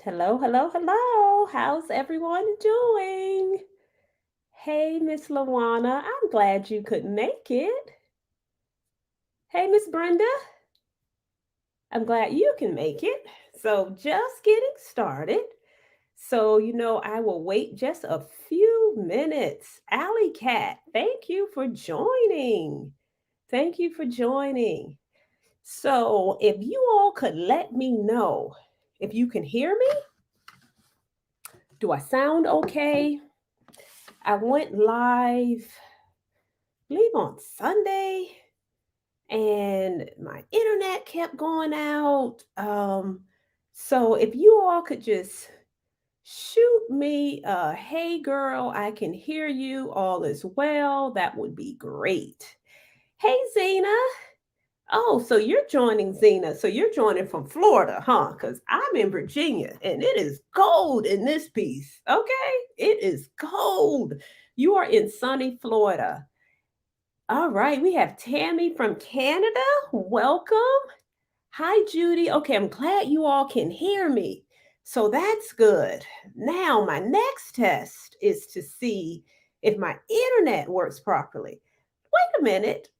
Hello, hello, hello. How's everyone doing? Hey, Miss Lawana, I'm glad you could make it. Hey, Miss Brenda, I'm glad you can make it. So, just getting started. I will wait just a few minutes. Alley Cat, thank you for joining. Thank you for joining. So, if you all could let me know if you can hear me, do I sound okay? I went live, I believe on Sunday, and my internet kept going out. So if you all could just shoot me a hey girl, I can hear you, all is well, that would be great. Hey Zena. Oh, so you're joining Zena. So you're joining from Florida, huh? Because I'm in Virginia and it is cold in this piece. Okay. It is cold. You are in sunny Florida. All right, we have Tammy from Canada. Welcome. Hi, Judy. Okay, I'm glad you all can hear me. So that's good. Now, my next test is to see if my internet works properly. Wait a minute.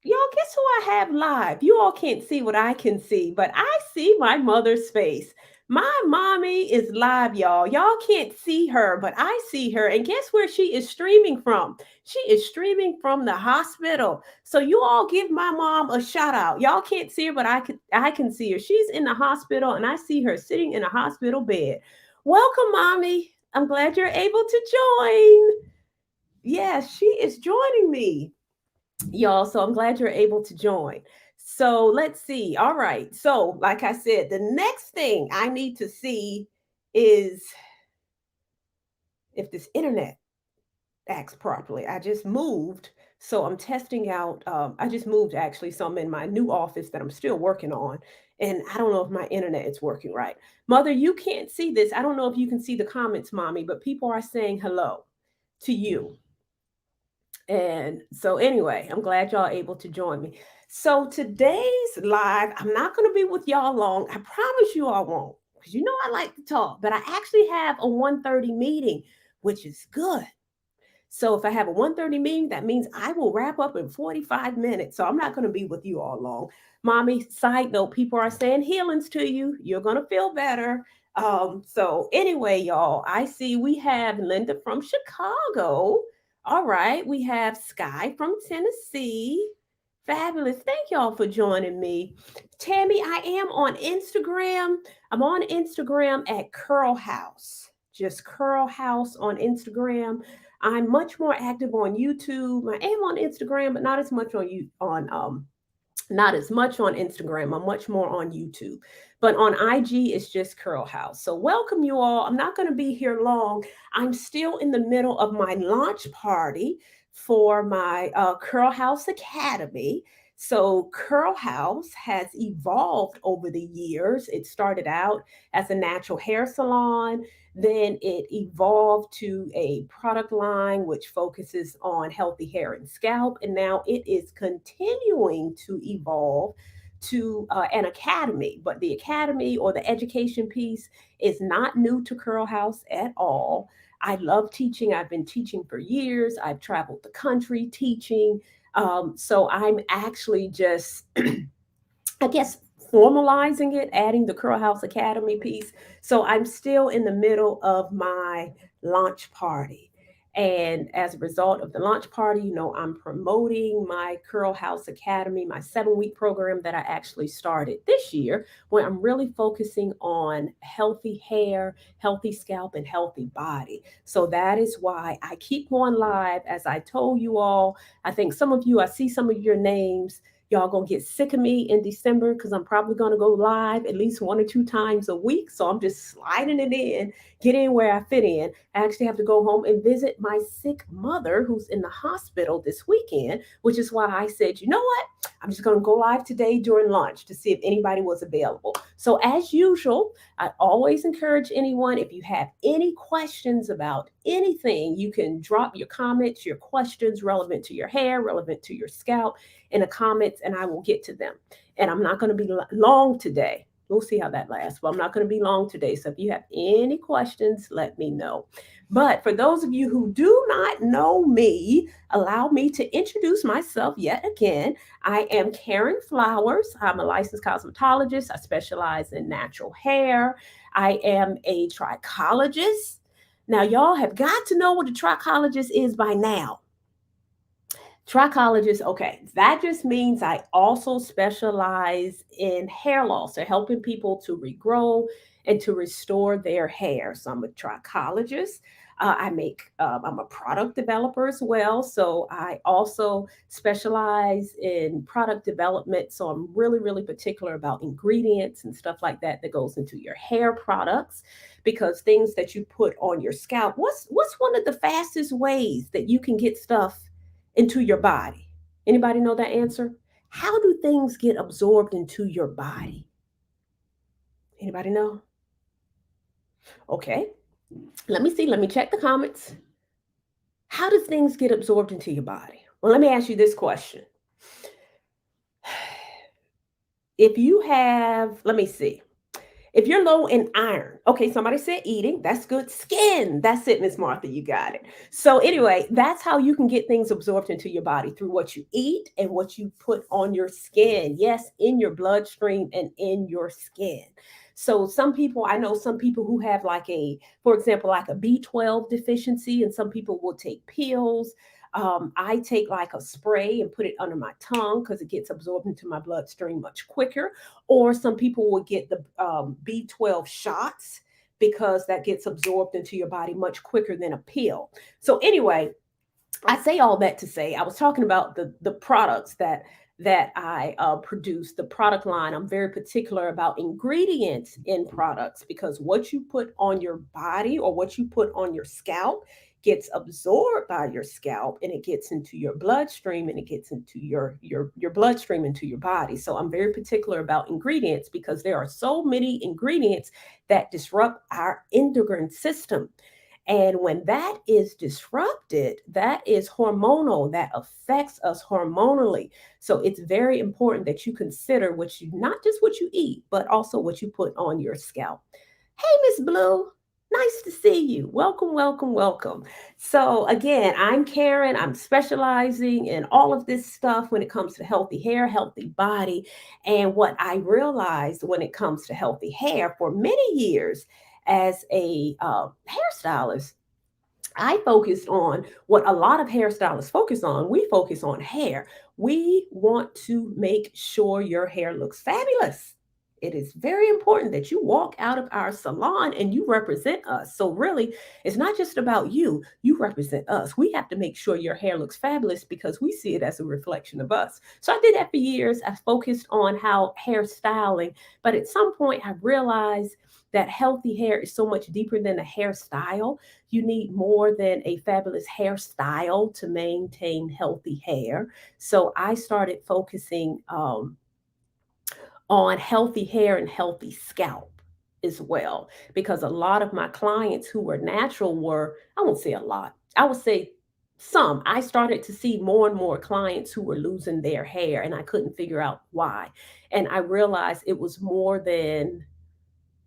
Y'all, guess who I have live? You all can't see what I can see, but I see my mother's face. My mommy is live, y'all. Y'all can't see her, but I see her. And guess where she is streaming from? She is streaming from the hospital. So you all give my mom a shout out. Y'all can't see her, but I can see her. She's in the hospital and I see her sitting in a hospital bed. Welcome, mommy. I'm glad you're able to join. Yes, she is joining me, y'all. So I'm glad you're able to join. So let's see. All right. So, like I said, the next thing I need to see is if this internet acts properly. I just moved. So I'm testing out. I just moved actually. So I'm in my new office that I'm still working on. And I don't know if my internet is working right. Mother, you can't see this. I don't know if you can see the comments, mommy, but people are saying hello to you. And so, anyway, I'm glad y'all able to join me. So, today's live, I'm not going to be with y'all long. I promise you I won't, because you know I like to talk, but I actually have a 1:30 meeting, which is good. So, if I have a 1:30 meeting, that means I will wrap up in 45 minutes. So, I'm not going to be with you all long. Mommy, side note, people are saying healings to you. You're going to feel better. So anyway, y'all, I see we have Linda from Chicago. All right, we have Sky from Tennessee. Fabulous. Thank y'all for joining me. Tammy, I am on Instagram. I'm on Instagram at Curl House. Just Curl House on Instagram. I'm much more active on YouTube. I am on Instagram, but not as much on you on not as much on Instagram. I'm much more on YouTube. But on IG, it's just Curl House. So, welcome you all. I'm not going to be here long. I'm still in the middle of my launch party for my Curl House Academy. So, Curl House has evolved over the years. It started out as a natural hair salon. Then it evolved to a product line which focuses on healthy hair and scalp. And now it is continuing to evolve to an academy. But the academy or the education piece is not new to Curl House at all. I love teaching. I've been teaching for years. I've traveled the country teaching. So I'm actually just I guess formalizing it, adding the Curl House Academy piece. So I'm still in the middle of my launch party. And as a result of the launch party, I'm promoting my Curl House Academy, my 7-week program that I actually started this year, where I'm really focusing on healthy hair, healthy scalp, and healthy body. So that is why I keep going live. As I told you all, I think some of you, I see some of your names. Y'all gonna get sick of me in December because I'm probably gonna go live at least 1 or 2 times a week. So I'm just sliding it in, get in where I fit in. I actually have to go home and visit my sick mother who's in the hospital this weekend, which is why I said, you know what? I'm just gonna go live today during lunch to see if anybody was available. So as usual, I always encourage anyone, if you have any questions about anything, you can drop your comments, your questions relevant to your hair, relevant to your scalp in the comments, and I will get to them. And I'm not going to be long today. We'll see how that lasts. But I'm not going to be long today. So if you have any questions, let me know. But for those of you who do not know me, allow me to introduce myself yet again. I am Karen Flowers. I'm a licensed cosmetologist. I specialize in natural hair. I am a trichologist. Now, y'all have got to know what a trichologist is by now. Trichologist, okay, that just means I also specialize in hair loss, so helping people to regrow and to restore their hair. So I'm a trichologist. I'm a product developer as well. So I also specialize in product development. So I'm really, really particular about ingredients and stuff like that that goes into your hair products because things that you put on your scalp. What's one of the fastest ways that you can get stuff into your body? Anybody know that answer? How do things get absorbed into your body? Anybody know? Okay. Let me see. Let me check the comments. How do things get absorbed into your body? Well, let me ask you this question. If you have, let me see. If you're low in iron, okay, somebody said eating, that's good. Skin, that's it, Miss Martha, you got it. So, anyway, that's how you can get things absorbed into your body through what you eat and what you put on your skin. Yes, in your bloodstream and in your skin. So, some people, I know some people who have for example, like a B12 deficiency, and some people will take pills. I take like a spray and put it under my tongue because it gets absorbed into my bloodstream much quicker, or some people will get the B12 shots because that gets absorbed into your body much quicker than a pill. So anyway, I say all that to say I was talking about the products that I produce, the product line. I'm very particular about ingredients in products because what you put on your body or what you put on your scalp gets absorbed by your scalp and it gets into your bloodstream and it gets into your bloodstream into your body. So I'm very particular about ingredients because there are so many ingredients that disrupt our endocrine system, and when that is disrupted, that is hormonal, that affects us hormonally. So it's very important that you consider not just what you eat, but also what you put on your scalp. Hey, Miss Blue. Nice to see you. Welcome, welcome, welcome. So, again, I'm Karen. I'm specializing in all of this stuff when it comes to healthy hair, healthy body. And what I realized when it comes to healthy hair for many years as a hairstylist, I focused on what a lot of hairstylists focus on. We focus on hair. We want to make sure your hair looks fabulous. It is very important that you walk out of our salon and you represent us. So, really, it's not just about you. You represent us. We have to make sure your hair looks fabulous because we see it as a reflection of us. So, I did that for years. I focused on how hairstyling, but at some point, I realized that healthy hair is so much deeper than a hairstyle. You need more than a fabulous hairstyle to maintain healthy hair. So I started focusing on healthy hair and healthy scalp as well, because a lot of my clients who were natural were, I won't say a lot, I would say some. I started to see more and more clients who were losing their hair, and I couldn't figure out why. And I realized it was more than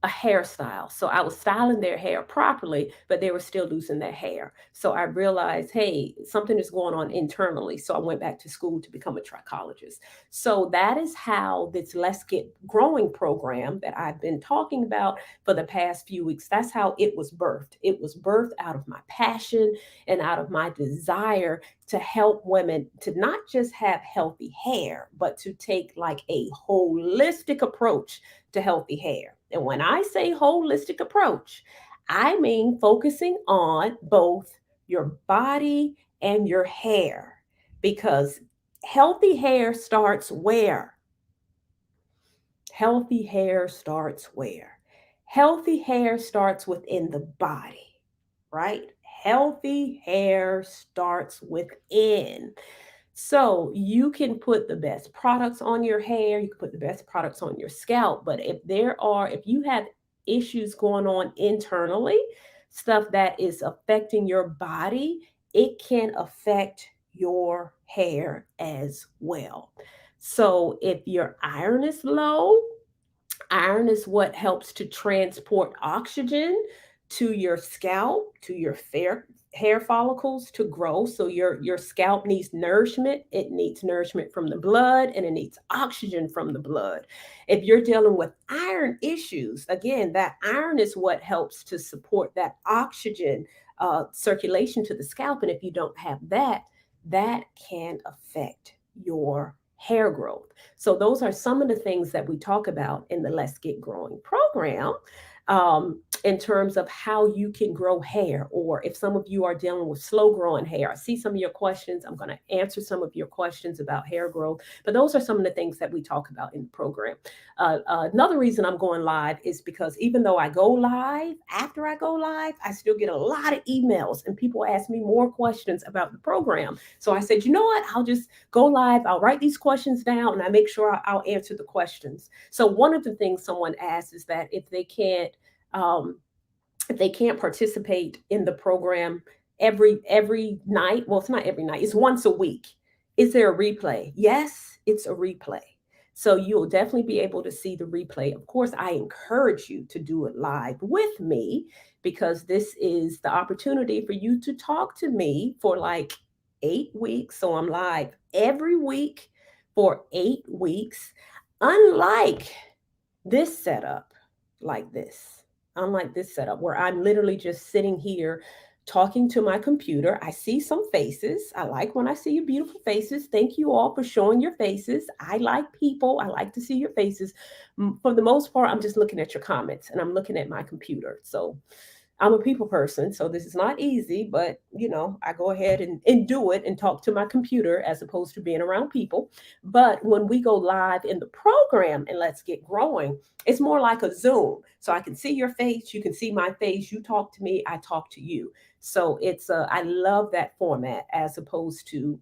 a hairstyle. So I was styling their hair properly, but they were still losing their hair. So I realized, hey, something is going on internally. So I went back to school to become a trichologist. So that is how this Let's Get Growing program that I've been talking about for the past few weeks, that's how it was birthed. It was birthed out of my passion and out of my desire to help women to not just have healthy hair, but to take like a holistic approach to healthy hair. And when I say holistic approach, I mean focusing on both your body and your hair, because healthy hair starts where? Healthy hair starts where? Healthy hair starts within the body, right? Healthy hair starts within. So you can put the best products on your hair, you can put the best products on your scalp, but if you have issues going on internally, stuff that is affecting your body, it can affect your hair as well. So if your iron is low, Iron is what helps to transport oxygen to your scalp, to your hair follicles to grow. So your scalp needs nourishment. It needs nourishment from the blood and it needs oxygen from the blood. If you're dealing with iron issues, again, that iron is what helps to support that oxygen circulation to the scalp. And if you don't have that, that can affect your hair growth. So those are some of the things that we talk about in the Let's Get Growing program. In terms of how you can grow hair, or if some of you are dealing with slow growing hair. I see some of your questions. I'm going to answer some of your questions about hair growth, but those are some of the things that we talk about in the program. Another reason I'm going live is because even though I go live, after I go live, I still get a lot of emails and people ask me more questions about the program. So I said, you know what? I'll just go live. I'll write these questions down and I make sure I'll answer the questions. So one of the things someone asked is that um, if they can't participate in the program every night, well, it's not every night, it's once a week. Is there a replay? Yes, it's a replay. So you'll definitely be able to see the replay. Of course, I encourage you to do it live with me because this is the opportunity for you to talk to me for like 8 weeks. So I'm live every week for 8 weeks. Unlike this setup, like this, unlike this setup where I'm literally just sitting here talking to my computer. I see some faces. I like when I see your beautiful faces. Thank you all for showing your faces. I like people. I like to see your faces. For the most part, I'm just looking at your comments and I'm looking at my computer. So I'm a people person, so this is not easy, but I go ahead and do it and talk to my computer as opposed to being around people. But when we go live in the program and Let's Get Growing, it's more like a Zoom. So I can see your face, you can see my face, you talk to me, I talk to you. So I love that format as opposed to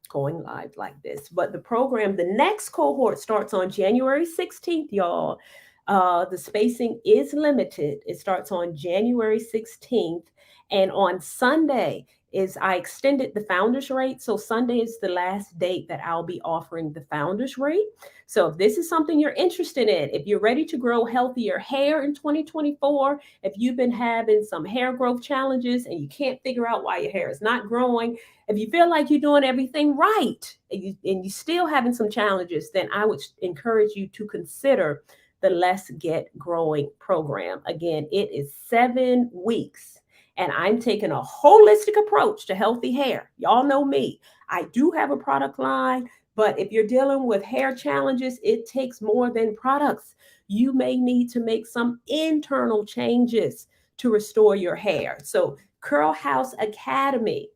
going live like this. But the program, the next cohort starts on January 16th, y'all. The spacing is limited. It starts on January 16th. And on Sunday is I extended the founders rate. So Sunday is the last date that I'll be offering the founders rate. So if this is something you're interested in, if you're ready to grow healthier hair in 2024, if you've been having some hair growth challenges and you can't figure out why your hair is not growing, if you feel like you're doing everything right and you still having some challenges, then I would encourage you to consider the Let's Get Growing program. Again, it is 7 weeks, and I'm taking a holistic approach to healthy hair. Y'all know me. I do have a product line, but if you're dealing with hair challenges, it takes more than products. You may need to make some internal changes to restore your hair. So, Curl House Academy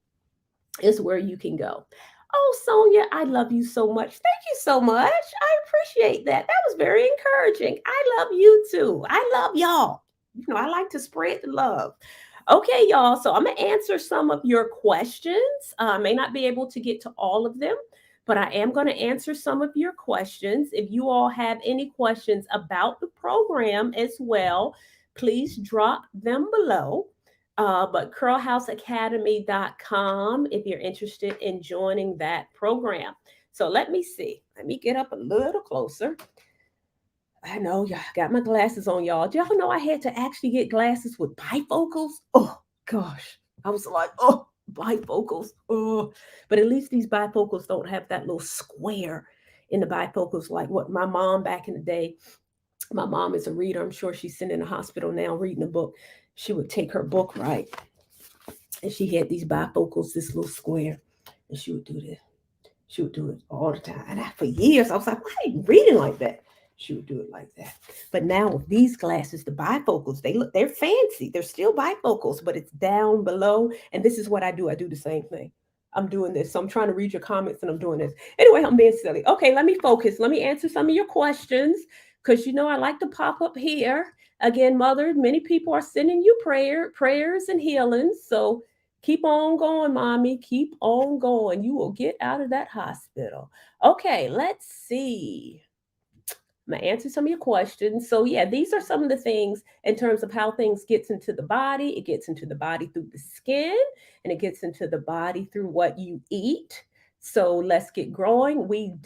is where you can go. Oh, Sonia, I love you so much. Thank you so much. I appreciate that. That was very encouraging. I love you too. I love y'all. I like to spread the love. Okay, y'all. So I'm going to answer some of your questions. I may not be able to get to all of them, but I am going to answer some of your questions. If you all have any questions about the program as well, please drop them below. But curlhouseacademy.com if you're interested in joining that program. So let me see. Let me get up a little closer. I know y'all got my glasses on, y'all. Do y'all know I had to actually get glasses with bifocals? Oh, gosh. I was like, oh, bifocals. Oh, but at least these bifocals don't have that little square in the bifocals like what my mom back in the day. My mom is a reader. I'm sure she's sitting in the hospital now reading a book. She would take her book, right? And she had these bifocals, this little square, and she would do this. She would do it all the time. And for years, I was like, why are you reading like that? She would do it like that. But now with these glasses, the bifocals, they're fancy. They're still bifocals, but it's down below. And this is what I do. I do the same thing. I'm doing this. So I'm trying to read your comments and I'm doing this. Anyway, I'm being silly. Okay, let me focus. Let me answer some of your questions because I like to pop up here. Again, Mother, many people are sending you prayers and healings. So keep on going, mommy. Keep on going. You will get out of that hospital. Okay, let's see. I'm gonna answer some of your questions. So yeah, these are some of the things in terms of how things gets into the body. It gets into the body through the skin, and it gets into the body through what you eat. So let's get growing. We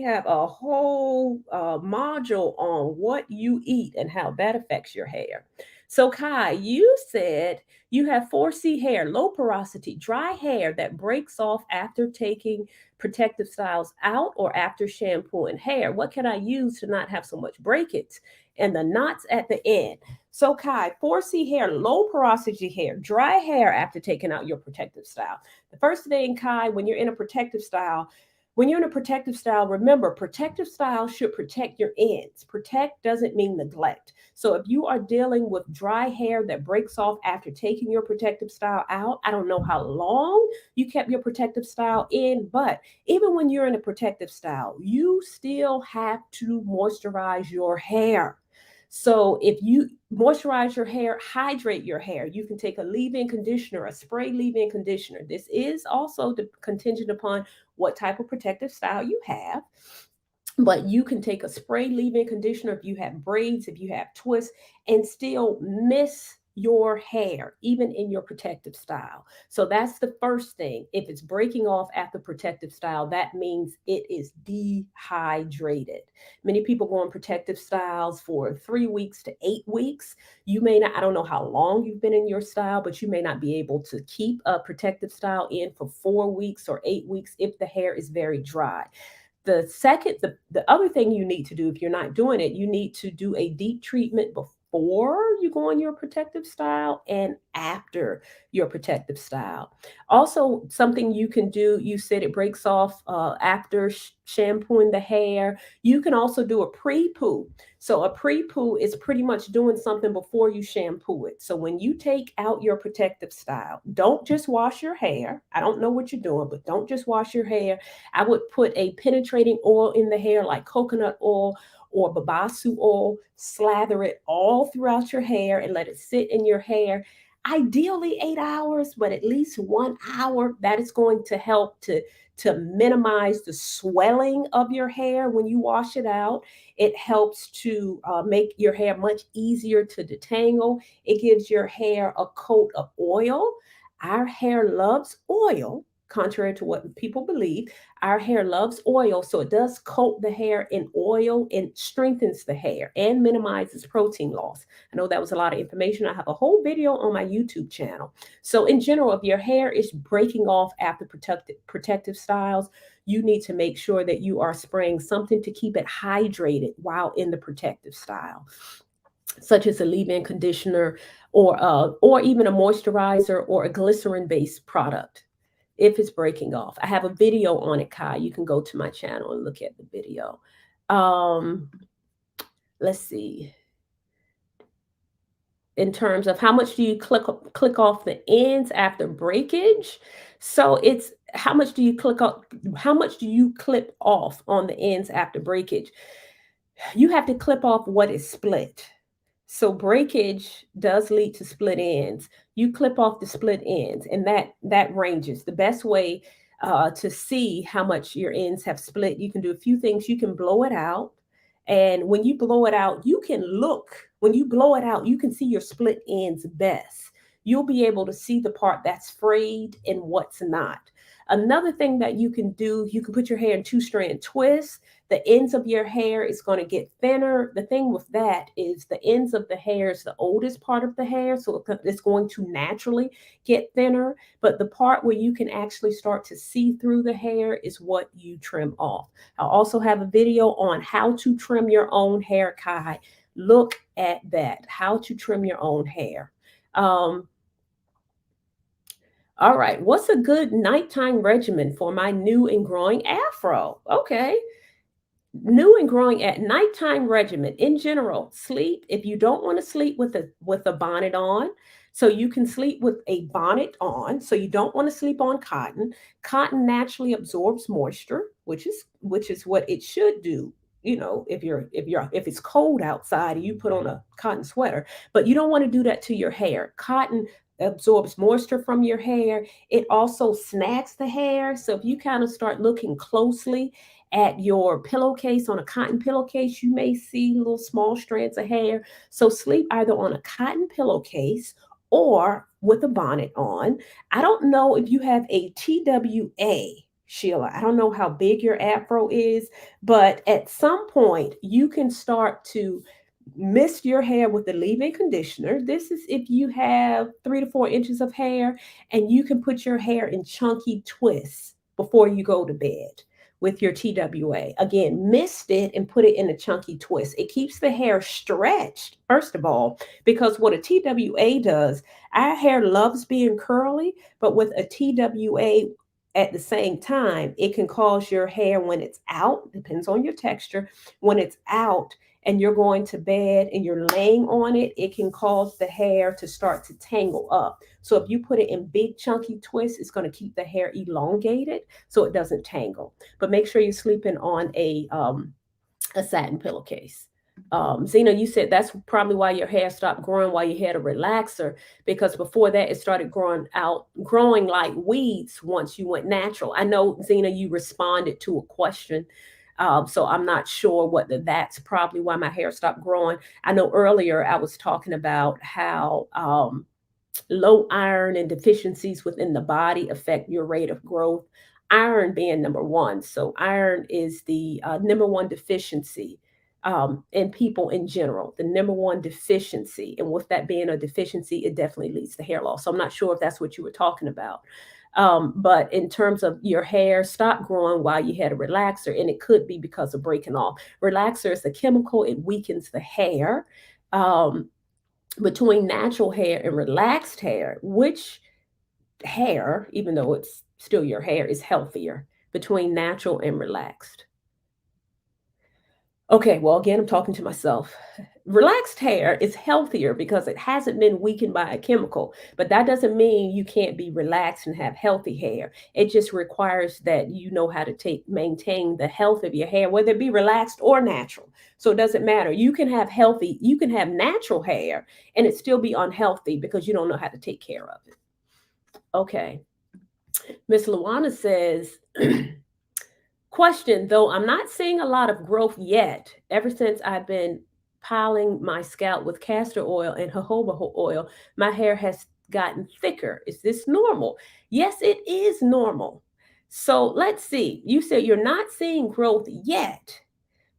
have a whole module on what you eat and how that affects your hair. So Kai, you said you have 4C hair, low porosity, dry hair that breaks off after taking protective styles out or after shampoo and hair. What can I use to not have so much breakage? And the knots at the end. So Kai, 4C hair, low porosity hair, dry hair after taking out your protective style. The first thing, Kai, when you're in a protective style, remember, protective style should protect your ends. Protect doesn't mean neglect. So if you are dealing with dry hair that breaks off after taking your protective style out, I don't know how long you kept your protective style in, but even when you're in a protective style, you still have to moisturize your hair. So if you moisturize your hair, hydrate your hair. You can take a leave-in conditioner, a spray leave-in conditioner. This is also contingent upon what type of protective style you have. But you can take a spray leave-in conditioner if you have braids, if you have twists, and still miss your hair, even in your protective style. So that's the first thing. If it's breaking off after protective style, that means it is dehydrated. Many people go on protective styles for 3 weeks to 8 weeks. You may not, I don't know how long you've been in your style, but you may not be able to keep a protective style in for 4 weeks or 8 weeks if the hair is very dry. The other thing you need to do, if you're not doing it, you need to do a deep treatment before you go on your protective style and after your protective style. Also, something you can do, you said it breaks off after shampooing the hair. You can also do a pre-poo. So a pre-poo is pretty much doing something before you shampoo it. So when you take out your protective style, don't just wash your hair. I don't know what you're doing, but don't just wash your hair. I would put a penetrating oil in the hair like coconut oil or babasu oil, slather it all throughout your hair and let it sit in your hair. Ideally 8 hours, but at least 1 hour. That is going to help to minimize the swelling of your hair when you wash it out. It helps to make your hair much easier to detangle. It gives your hair a coat of oil. Our hair loves oil, contrary to what people believe. Our hair loves oil, so it does coat the hair in oil and strengthens the hair and minimizes protein loss. I know that was a lot of information. I have a whole video on my YouTube channel. So, in general, if your hair is breaking off after protective styles, you need to make sure that you are spraying something to keep it hydrated while in the protective style, such as a leave-in conditioner or even a moisturizer or a glycerin-based product if it's breaking off. I have a video on it, Kai. You can go to my channel and look at the video. Um, let's see. In terms of how much do you click off the ends after breakage? So it's how much do you click off? How much do you clip off on the ends after breakage? You have to clip off what is split. So breakage does lead to split ends. You clip off the split ends, and that ranges. The best way to see how much your ends have split, you can do a few things. You can blow it out, and when you blow it out, you can look. When you blow it out, you can see your split ends best. You'll be able to see the part that's frayed and what's not. Another thing that you can do, you can put your hair in two-strand twists. The ends of your hair is going to get thinner. The thing with that is the ends of the hair is the oldest part of the hair, so it's going to naturally get thinner. But the part where you can actually start to see through the hair is what you trim off. I'll also have a video on how to trim your own hair, Kai. Look at that, how to trim your own hair. All right, what's a good nighttime regimen for my new and growing afro? Okay, new and growing at nighttime regimen in general. Sleep, if you don't want to sleep with a bonnet on, so you can sleep with a bonnet on. So you don't want to sleep on cotton. Cotton naturally absorbs moisture, which is what it should do. If it's cold outside and you put on a cotton sweater, but you don't want to do that to your hair. Cotton absorbs moisture from your hair. It also snags the hair. So if you kind of start looking closely at your pillowcase, on a cotton pillowcase, you may see little small strands of hair. So sleep either on a cotton pillowcase or with a bonnet on. I don't know if you have a TWA. Sheila. I don't know how big your afro is, but at some point you can start to mist your hair with the leave-in conditioner. This is if you have 3 to 4 inches of hair, and you can put your hair in chunky twists before you go to bed with your TWA. Again, mist it and put it in a chunky twist. It keeps the hair stretched, first of all, because what a TWA does, our hair loves being curly, but with a TWA, at the same time, it can cause your hair when it's out, depends on your texture, when it's out and you're going to bed and you're laying on it, it can cause the hair to start to tangle up. So if you put it in big chunky twists, it's going to keep the hair elongated so it doesn't tangle. But make sure you're sleeping on a satin pillowcase. Zena, you said that's probably why your hair stopped growing while you had a relaxer, because before that it started growing like weeds once you went natural. I know, Zena, you responded to a question. So I'm not sure whether that's probably why my hair stopped growing. I know earlier I was talking about how low iron and deficiencies within the body affect your rate of growth. Iron being number one. So, iron is the number one deficiency in people in general, the number one deficiency. And with that being a deficiency, it definitely leads to hair loss. So, I'm not sure if that's what you were talking about. But in terms of your hair stop growing while you had a relaxer, and it could be because of breaking off. Relaxer is a chemical, it weakens the hair. Um, Between natural hair and relaxed hair, which hair, even though it's still your hair, is healthier between natural and relaxed? Okay, well, again, I'm talking to myself. Relaxed hair is healthier because it hasn't been weakened by a chemical, but that doesn't mean you can't be relaxed and have healthy hair. It just requires that you know how to maintain the health of your hair, whether it be relaxed or natural. So it doesn't matter. You can have natural hair and it still be unhealthy because you don't know how to take care of it. Okay. Miss Luana says, question, though I'm not seeing a lot of growth yet, ever since I've been piling my scalp with castor oil and jojoba oil, my hair has gotten thicker. Is this normal? Yes, it is normal. So let's see. You said you're not seeing growth yet,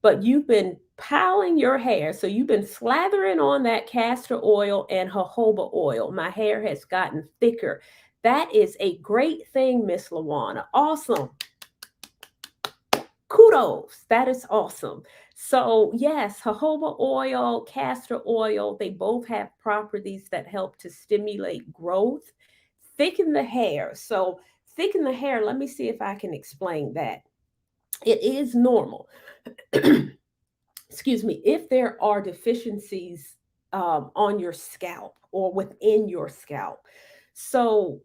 but you've been piling your hair. So you've been slathering on that castor oil and jojoba oil. My hair has gotten thicker. That is a great thing, Miss Lawana. Awesome. Kudos. That is awesome. So, yes, jojoba oil, castor oil, they both have properties that help to stimulate growth, thicken the hair. So, thicken the hair, let me see if I can explain that. It is normal. Excuse me, if there are deficiencies on your scalp or within your scalp. So,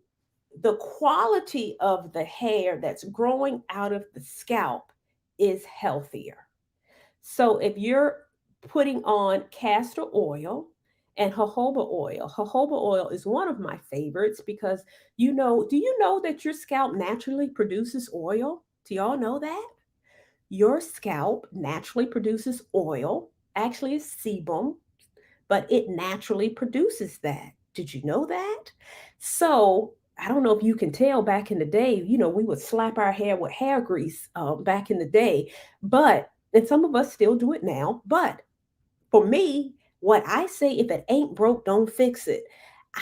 the quality of the hair that's growing out of the scalp is healthier. So if you're putting on castor oil and jojoba oil is one of my favorites because do you know that your scalp naturally produces oil? Do y'all know that? Your scalp naturally produces oil. Actually, it's sebum, but it naturally produces that. Did you know that? So I don't know if you can tell back in the day, we would slap our hair with hair grease back in the day, and some of us still do it now. But for me, what I say, if it ain't broke, don't fix it.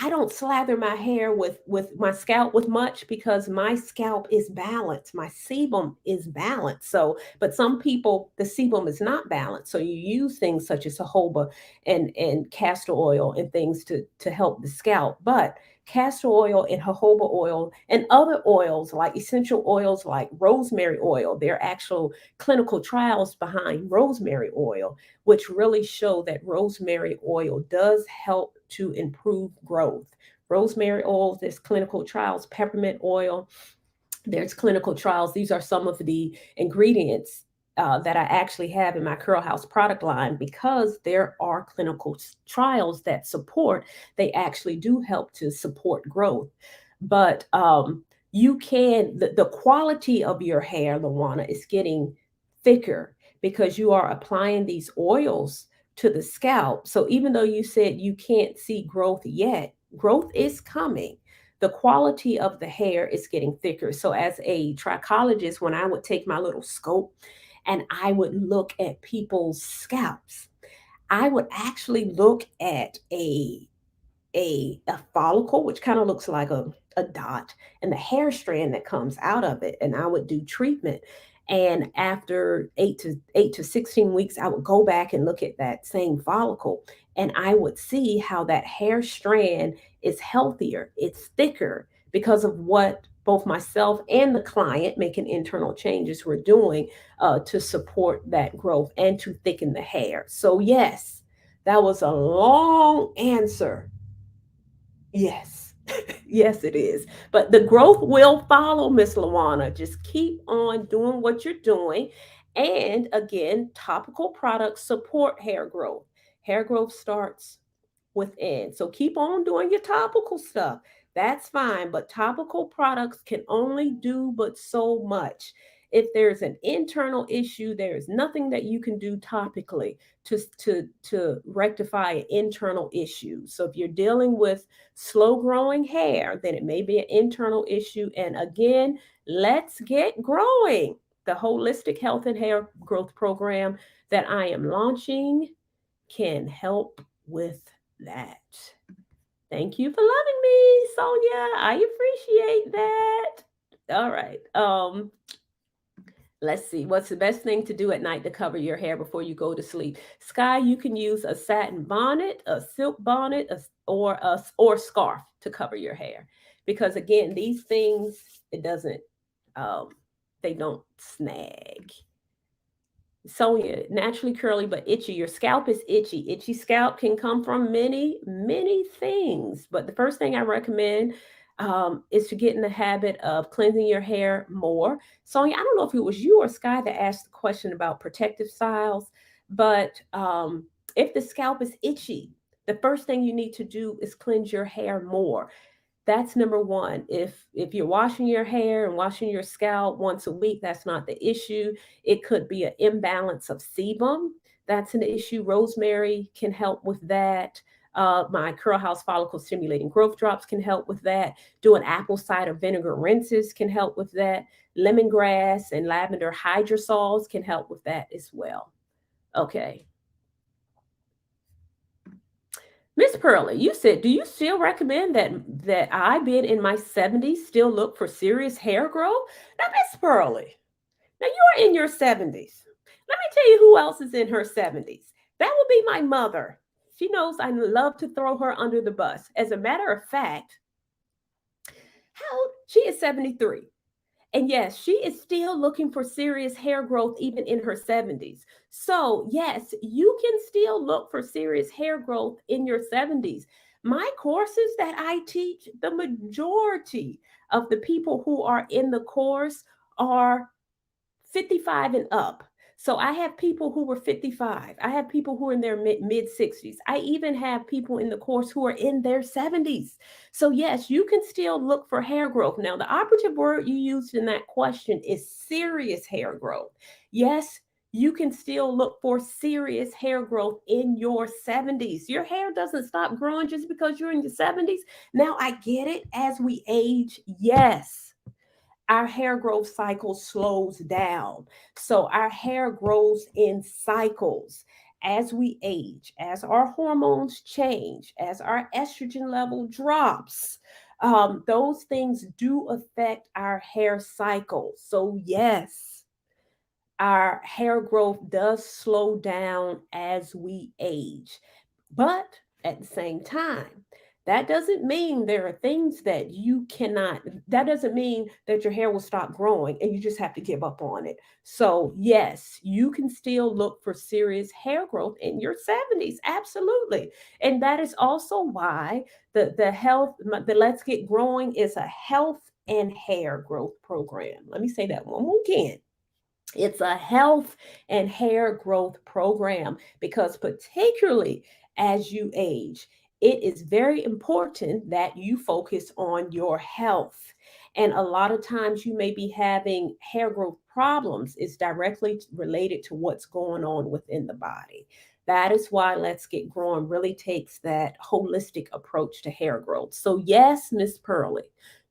I don't slather my hair with my scalp with much because my scalp is balanced. My sebum is balanced. So, but some people the sebum is not balanced. So you use things such as jojoba and castor oil and things to help the scalp. But castor oil and jojoba oil and other oils like essential oils like rosemary oil, there are actual clinical trials behind rosemary oil which really show that rosemary oil does help to improve growth. Rosemary oil, there's clinical trials, peppermint oil, there's clinical trials. These are some of the ingredients that I actually have in my Curl House product line because there are clinical trials that they actually do help to support growth. But the quality of your hair, Lawana, is getting thicker because you are applying these oils to the scalp. So even though you said you can't see growth yet, growth is coming. the quality of the hair is getting thicker. So as a trichologist, when I would take my little scope and I would look at people's scalps, I would actually look at a follicle, which kind of looks like a dot, and the hair strand that comes out of it. And I would do treatment. And after 8 to 16 weeks, I would go back and look at that same follicle, and I would see how that hair strand is healthier, it's thicker because of what both myself and the client making internal changes were doing to support that growth and to thicken the hair. So, yes, that was a long answer. Yes. Yes, it is. But the growth will follow, Miss Lawana. Just keep on doing what you're doing. And again, topical products support hair growth. Hair growth starts within. So keep on doing your topical stuff. That's fine, but topical products can only do but so much. If there's an internal issue, there is nothing that you can do topically to rectify an internal issue. So if you're dealing with slow growing hair, then it may be an internal issue. And again, let's get growing. The holistic health and hair growth program that I am launching can help with that. Thank you for loving me, Sonia. I appreciate that. All right. Let's see. What's the best thing to do at night to cover your hair before you go to sleep? Sky, you can use a satin bonnet, a silk bonnet, or scarf to cover your hair. Because again, these things, it doesn't um they don't snag. Sonia, naturally curly but itchy. Your scalp is itchy. Itchy scalp can come from many, many things. But the first thing I recommend is to get in the habit of cleansing your hair more. Sonia, I don't know if it was you or Sky that asked the question about protective styles, but if the scalp is itchy, the first thing you need to do is cleanse your hair more. That's number one. If you're washing your hair and washing your scalp once a week, that's not the issue. It could be an imbalance of sebum. That's an issue. Rosemary can help with that. My Curl House follicle stimulating growth drops can help with that. Doing apple cider vinegar rinses can help with that. Lemongrass and lavender hydrosols can help with that as well. Okay. Miss Pearlie, you said, do you still recommend that I, being in my 70s, still look for serious hair growth? Now, Miss Pearlie, now you are in your 70s. Let me tell you who else is in her 70s. That will be my mother. She knows I love to throw her under the bus. As a matter of fact, how old? She is 73. And yes, she is still looking for serious hair growth even in her 70s. So, yes, you can still look for serious hair growth in your 70s. My courses that I teach, the majority of the people who are in the course are 55 and up. So I have people who were 55. I have people who are in their mid 60s. I even have people in the course who are in their 70s. So yes, you can still look for hair growth. Now, the operative word you used in that question is serious hair growth. Yes, you can still look for serious hair growth in your 70s. Your hair doesn't stop growing just because you're in your 70s. Now, I get it as we age. Yes, our hair growth cycle slows down. So our hair grows in cycles as we age, as our hormones change, as our estrogen level drops. Those things do affect our hair cycle. So, yes, our hair growth does slow down as we age. But at the same time, that doesn't mean there are things that you cannot, that doesn't mean that your hair will stop growing and you just have to give up on it. So, yes, you can still look for serious hair growth in your 70s. Absolutely. And that is also why the Let's Get Growing is a health and hair growth program. Let me say that one more again. It's a health and hair growth program because, particularly as you age, it is very important that you focus on your health. And a lot of times you may be having hair growth problems is directly related to what's going on within the body. That is why Let's Get Growing really takes that holistic approach to hair growth. So, yes, Miss Pearlie,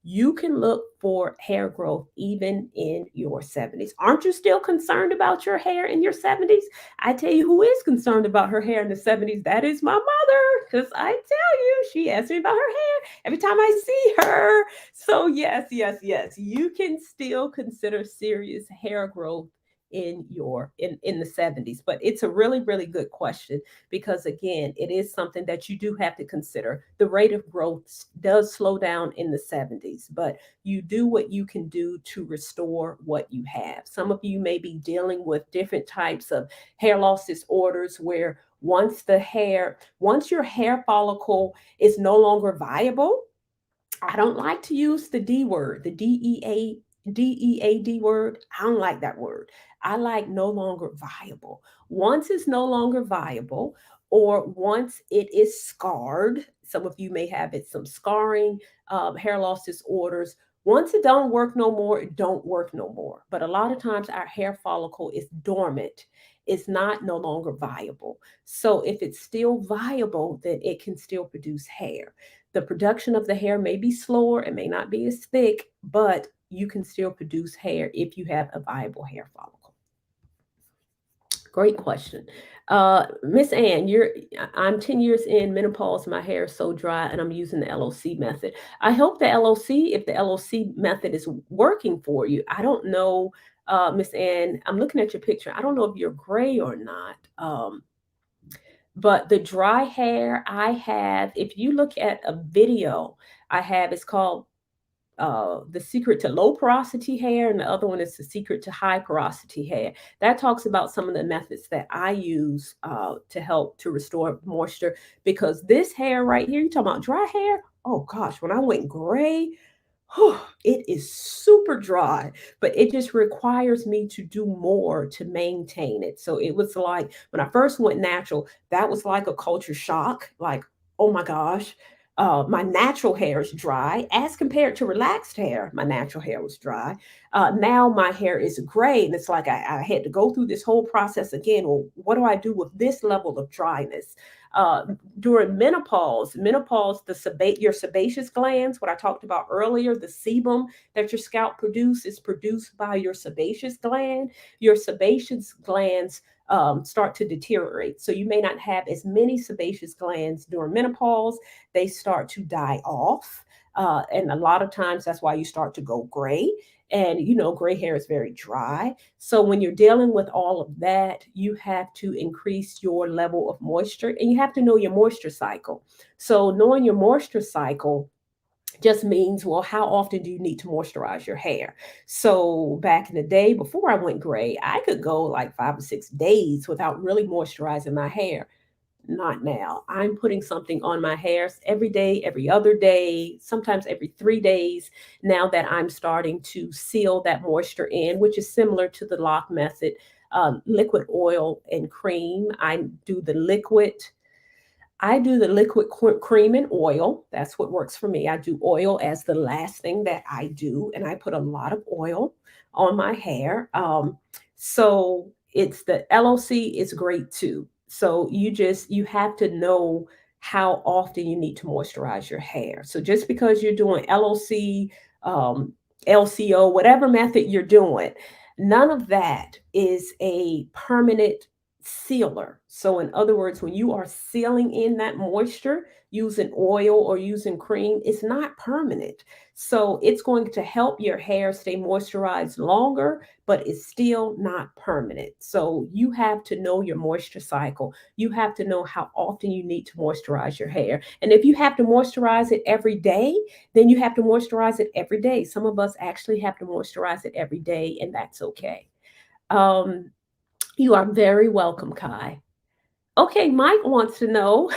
you can look for hair growth even in your 70s. Aren't you still concerned about your hair in your 70s? I tell you who is concerned about her hair in the 70s. That is my mother. Because I tell you, she asks me about her hair every time I see her. So, yes, yes, yes, you can still consider serious hair growth in the 70s, but it's a really really good question, because again, it is something that you do have to consider. The rate of growth does slow down in the 70s, but you do what you can do to restore what you have. Some of you may be dealing with different types of hair loss disorders where once your hair follicle is no longer viable. I don't like to use the D word, the DEAD word. I don't like that word. I like no longer viable. Once it's no longer viable, or once it is scarred, some of you may have it, some scarring, hair loss disorders. Once it don't work no more, it don't work no more. But a lot of times our hair follicle is dormant. It's not no longer viable. So if it's still viable, then it can still produce hair. The production of the hair may be slower, it may not be as thick, but you can still produce hair if you have a viable hair follicle. Great question. Miss Ann, I'm 10 years in menopause, my hair is so dry, and I'm using the LOC method. I hope the LOC, if the LOC method is working for you. I don't know, Miss Ann, I'm looking at your picture. I don't know if you're gray or not. But the dry hair I have, if you look at a video I have, it's called The Secret to Low Porosity Hair, and the other one is The Secret to High Porosity Hair. That talks about some of the methods that I use to help to restore moisture. Because this hair right here, you talking about dry hair? Oh gosh, when I went gray, it is super dry, but it just requires me to do more to maintain it. So it was like when I first went natural, that was like a culture shock. Like, oh my gosh, my natural hair is dry as compared to relaxed hair. My natural hair was dry. Now my hair is gray, and it's like I had to go through this whole process again. Well, what do I do with this level of dryness? Uh, During menopause, your sebaceous glands, what I talked about earlier, the sebum that your scalp produces is produced by your sebaceous gland. Your sebaceous glands start to deteriorate. So you may not have as many sebaceous glands during menopause. They start to die off. And a lot of times that's why you start to go gray. And gray hair is very dry. So when you're dealing with all of that, you have to increase your level of moisture, and you have to know your moisture cycle. So knowing your moisture cycle just means, well, how often do you need to moisturize your hair? So back in the day before I went gray, I could go like 5 or 6 days without really moisturizing my hair. Not now. I'm putting something on my hairs every day, every other day, sometimes every 3 days, now that I'm starting to seal that moisture in, which is similar to the lock method. Liquid oil and cream. Do the liquid I do the liquid cream and oil. That's what works for me. I do oil as the last thing that I do, and I put a lot of oil on my hair. So it's the LOC is great too. So you have to know how often you need to moisturize your hair. So just because you're doing LOC, um, LCO, whatever method you're doing, none of that is a permanent sealer. So, in other words, when you are sealing in that moisture using oil or using cream, it's not permanent. So, it's going to help your hair stay moisturized longer, but it's still not permanent. So, you have to know your moisture cycle. You have to know how often you need to moisturize your hair. And if you have to moisturize it every day, then you have to moisturize it every day. Some of us actually have to moisturize it every day, and that's okay. Um, you are very welcome, Kai. Okay, Mike wants to know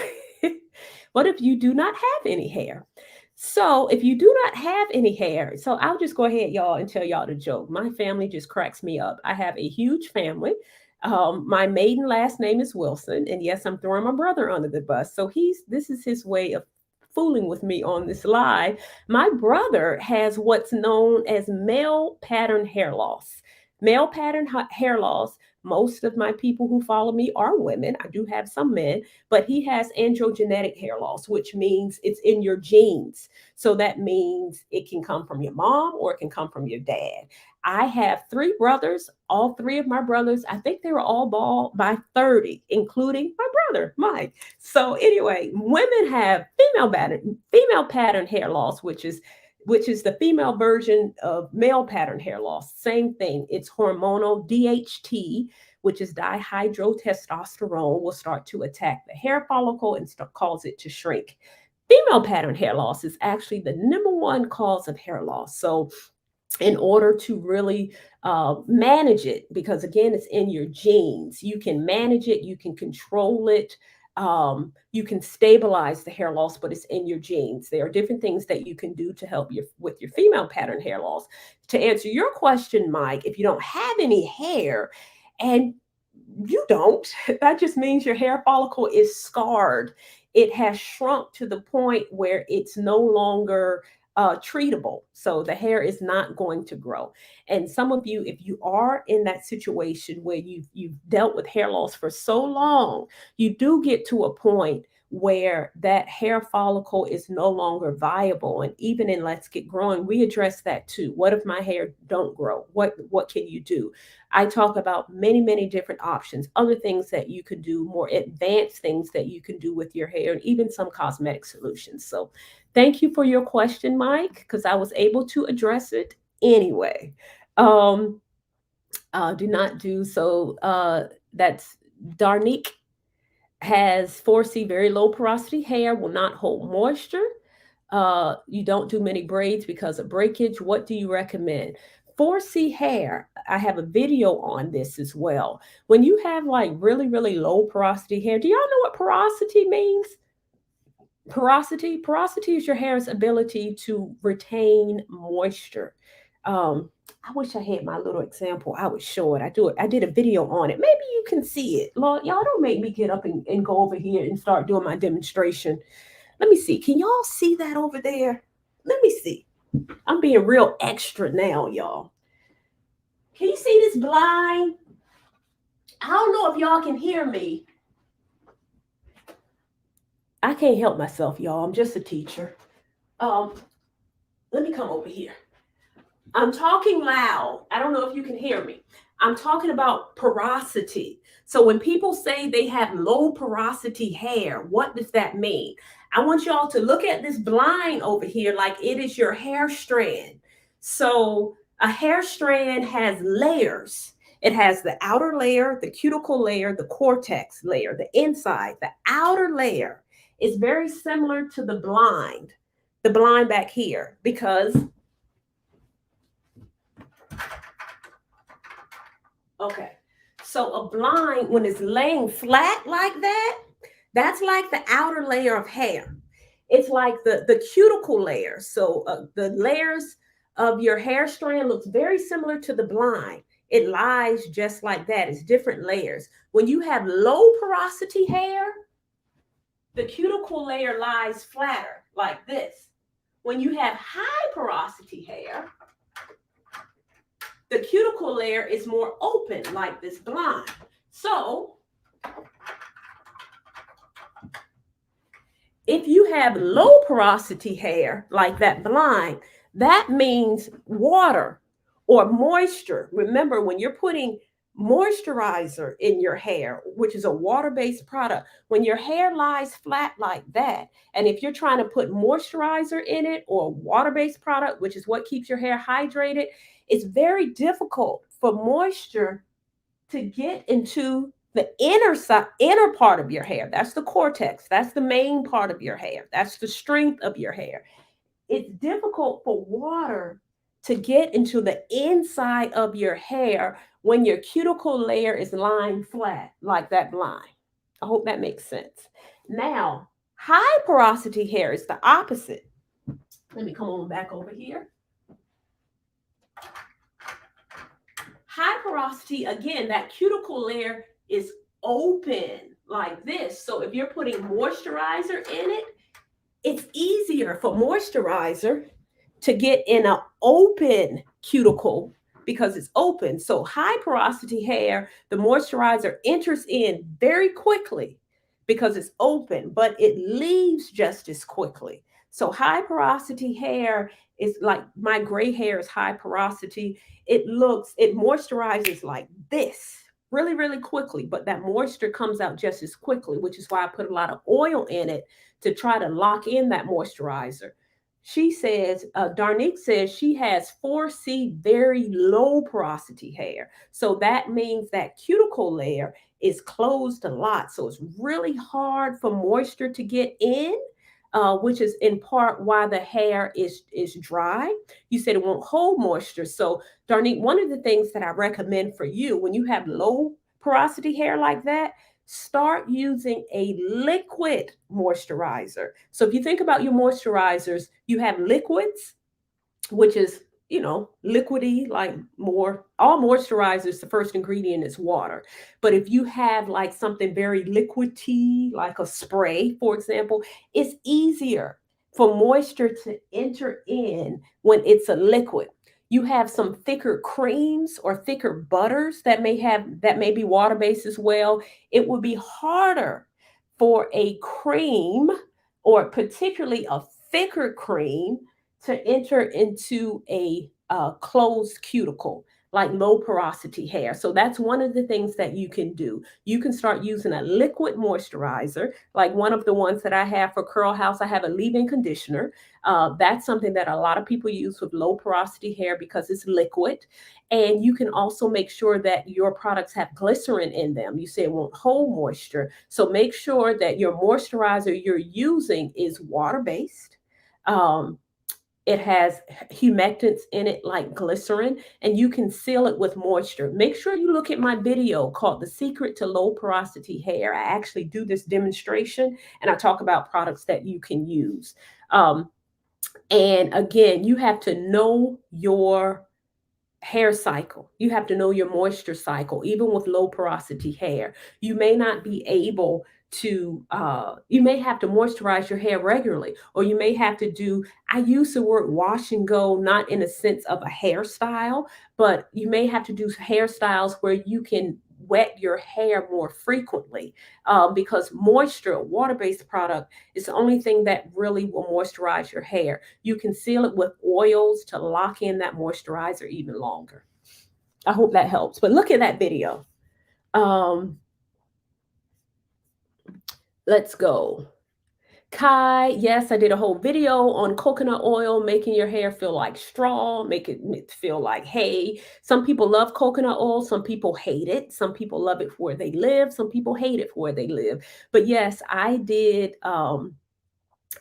what if you do not have any hair? So, if you do not have any hair, so I'll just go ahead, y'all, and tell y'all the joke. My family just cracks me up. I have a huge family. My maiden last name is Wilson, and yes, I'm throwing my brother under the bus. So this is his way of fooling with me on this live. My brother has what's known as male pattern hair loss. Male pattern hair loss Most of my people who follow me are women. I do have some men, but he has androgenetic hair loss, which means it's in your genes. So that means it can come from your mom or it can come from your dad. I have three brothers. All three of my brothers, I think they were all bald by 30, including my brother, Mike. So anyway, women have female pattern hair loss, which is the female version of male pattern hair loss. Same thing. It's hormonal DHT, which is dihydrotestosterone, will start to attack the hair follicle and cause it to shrink. Female pattern hair loss is actually the number one cause of hair loss. So in order to really manage it, because again, it's in your genes. You can manage it, you can control it, you can stabilize the hair loss, but it's in your genes. There are different things that you can do to help you with your female pattern hair loss. To answer your question, Mike, if you don't have any hair, and you don't, that just means your hair follicle is scarred. It has shrunk to the point where it's no longer treatable. So the hair is not going to grow. And some of you, if you are in that situation where you've dealt with hair loss for so long, you do get to a point where that hair follicle is no longer viable. And even in Let's Get Growing, we address that too. What if my hair don't grow? What can you do? I talk about many different options, other things that you can do, more advanced things that you can do with your hair, and even some cosmetic solutions. So thank you for your question, Mike, because I was able to address it anyway. Um, do not do so. That's Darnique has 4C, very low porosity hair, will not hold moisture. You don't do many braids because of breakage. What do you recommend? 4C hair, I have a video on this as well. When you have like really low porosity hair, do y'all know what porosity means? Porosity is your hair's ability to retain moisture. I wish I had my little example. I would show it. I did a video on it. Maybe you can see it. Lord, y'all don't make me get up and go over here and start doing my demonstration. Let me see. Can y'all see that over there? Let me see. I'm being real extra now, y'all. Can you see this blind? I don't know if y'all can hear me. I can't help myself, y'all. I'm just a teacher. Um, Let me come over here. I'm talking loud. I don't know if you can hear me. I'm talking about porosity. So when people say they have low porosity hair, what does that mean? I want y'all to look at this blind over here like it is your hair strand. So a hair strand has layers. It has the outer layer, the cuticle layer, the cortex layer, the inside. The outer layer is very similar to the blind back here, because okay. So a blind, when it's laying flat like that, that's like the outer layer of hair. It's like the cuticle layer. So the layers of your hair strand looks very similar to the blind. It lies just like that. It's different layers. When you have low porosity hair, the cuticle layer lies flatter like this. When you have high porosity hair, the cuticle layer is more open like this blind. So if you have low porosity hair like that blind, that means water or moisture. Remember, when you're putting moisturizer in your hair, which is a water-based product, when your hair lies flat like that, and if you're trying to put moisturizer in it or water-based product, which is what keeps your hair hydrated, it's very difficult for moisture to get into the inner part of your hair. That's the cortex. That's the main part of your hair. That's the strength of your hair. It's difficult for water to get into the inside of your hair when your cuticle layer is lying flat like that blind. I hope that makes sense. Now, high porosity hair is the opposite. Let me come on back over here. High porosity, again, that cuticle layer is open like this. So if you're putting moisturizer in it, it's easier for moisturizer to get in an open cuticle because it's open. So high porosity hair, the moisturizer enters in very quickly because it's open, but it leaves just as quickly. So high porosity hair is like my gray hair is high porosity. It moisturizes like this really, really quickly, but that moisture comes out just as quickly, which is why I put a lot of oil in it to try to lock in that moisturizer. She says, Darnique says she has 4C very low porosity hair. So that means that cuticle layer is closed a lot. So it's really hard for moisture to get in. Which is in part why the hair is dry. You said it won't hold moisture. So, Darnique, one of the things that I recommend for you when you have low porosity hair like that, start using a liquid moisturizer. So if you think about your moisturizers, you have liquids, which is, liquidy, like more, all moisturizers, the first ingredient is water. But if you have like something very liquidy, like a spray, for example, it's easier for moisture to enter in when it's a liquid. You have some thicker creams or thicker butters that may be water based as well. It would be harder for a cream, or particularly a thicker cream, to enter into a closed cuticle, like low porosity hair. So that's one of the things that you can do. You can start using a liquid moisturizer, like one of the ones that I have for Curl House. I have a leave-in conditioner. That's something that a lot of people use with low porosity hair because it's liquid. And you can also make sure that your products have glycerin in them. You say it won't hold moisture. So make sure that your moisturizer you're using is water-based. Um, it has humectants in it like glycerin, and you can seal it with moisture. Make sure you look at my video called The Secret to Low Porosity Hair. I actually do this demonstration and I talk about products that you can use. And again, you have to know your hair cycle. You have to know your moisture cycle, even with low porosity hair. You may not be able to, you may have to moisturize your hair regularly, or you may have to do, I use the word wash and go, not in a sense of a hairstyle, but you may have to do hairstyles where you can wet your hair more frequently, because moisture, a water-based product, is the only thing that really will moisturize your hair. You can seal it with oils to lock in that moisturizer even longer. I hope that helps. But look at that video. Um, let's go. Kai, yes, I did a whole video on coconut oil, making your hair feel like straw, make it feel like hay. Some people love coconut oil, some people hate it. Some people love it for where they live, some people hate it for where they live. But yes, I did a